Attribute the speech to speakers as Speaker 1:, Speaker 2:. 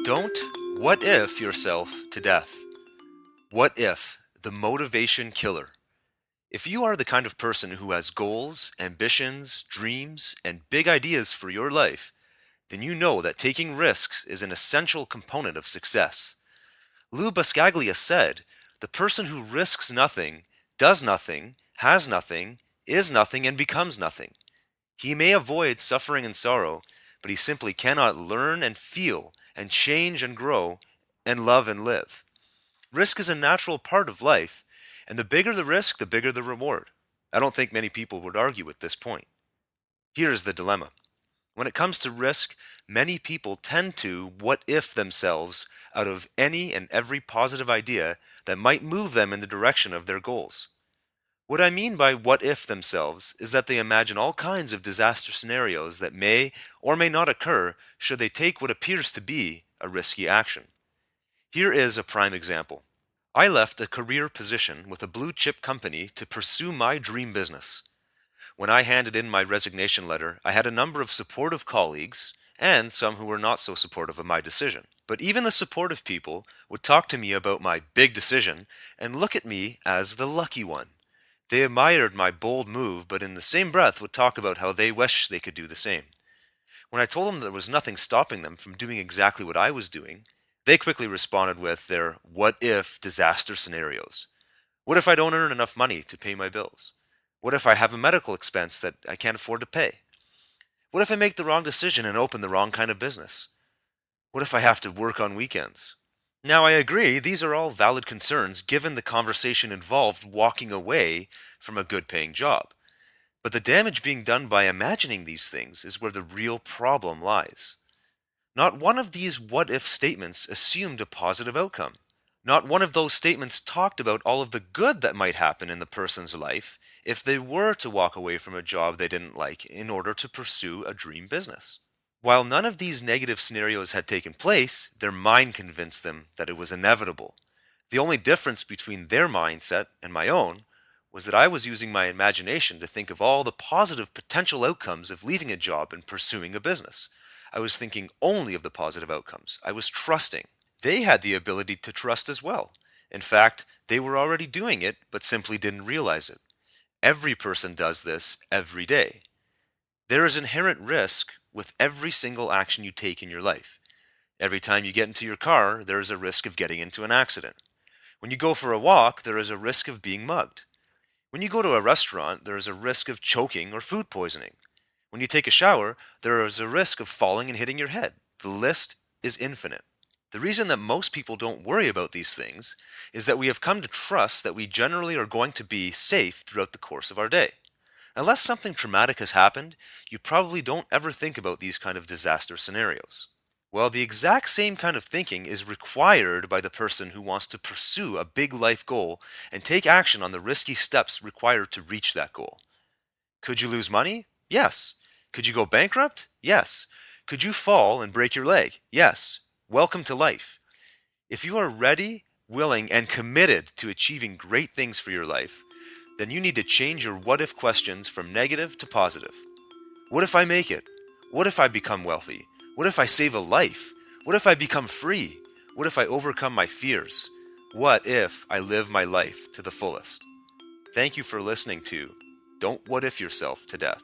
Speaker 1: Don't what if yourself to death. What if, the motivation killer? If you are the kind of person who has goals, ambitions, dreams, and big ideas for your life, then you know that taking risks is an essential component of success. Lou Buscaglia said, "The person who risks nothing, does nothing, has nothing, is nothing, and becomes nothing. He may avoid suffering and sorrow, but he simply cannot learn and feel and change and grow and love and live." Risk is a natural part of life, and the bigger the risk, the bigger the reward. I don't think many people would argue with this point. Here is the dilemma. When it comes to risk, many people tend to what if themselves out of any and every positive idea that might move them in the direction of their goals. What I mean by what if themselves is that they imagine all kinds of disaster scenarios that may or may not occur should they take what appears to be a risky action. Here is a prime example. I left a career position with a blue chip company to pursue my dream business. When I handed in my resignation letter, I had a number of supportive colleagues and some who were not so supportive of my decision. But even the supportive people would talk to me about my big decision and look at me as the lucky one. They admired my bold move, but in the same breath would talk about how they wish they could do the same. When I told them there was nothing stopping them from doing exactly what I was doing, they quickly responded with their what if disaster scenarios. What if I don't earn enough money to pay my bills? What if I have a medical expense that I can't afford to pay? What if I make the wrong decision and open the wrong kind of business? What if I have to work on weekends? Now, I agree, these are all valid concerns given the conversation involved walking away from a good paying job. But the damage being done by imagining these things is where the real problem lies. Not one of these what if statements assumed a positive outcome. Not one of those statements talked about all of the good that might happen in the person's life if they were to walk away from a job they didn't like in order to pursue a dream business. While none of these negative scenarios had taken place, their mind convinced them that it was inevitable. The only difference between their mindset and my own was that I was using my imagination to think of all the positive potential outcomes of leaving a job and pursuing a business. I was thinking only of the positive outcomes. I was trusting. They had the ability to trust as well. In fact, they were already doing it, but simply didn't realize it. Every person does this every day. There is inherent risk with every single action you take in your life. Every time you get into your car, there is a risk of getting into an accident. When you go for a walk, there is a risk of being mugged. When you go to a restaurant, there is a risk of choking or food poisoning. When you take a shower, there is a risk of falling and hitting your head. The list is infinite. The reason that most people don't worry about these things is that we have come to trust that we generally are going to be safe throughout the course of our day. Unless something traumatic has happened, you probably don't ever think about these kind of disaster scenarios. Well, the exact same kind of thinking is required by the person who wants to pursue a big life goal and take action on the risky steps required to reach that goal. Could you lose money? Yes. Could you go bankrupt? Yes. Could you fall and break your leg? Yes. Welcome to life. If you are ready, willing, and committed to achieving great things for your life, then you need to change your what if questions from negative to positive. What if I make it? What if I become wealthy? What if I save a life? What if I become free? What if I overcome my fears? What if I live my life to the fullest? Thank you for listening to Don't What If Yourself to Death.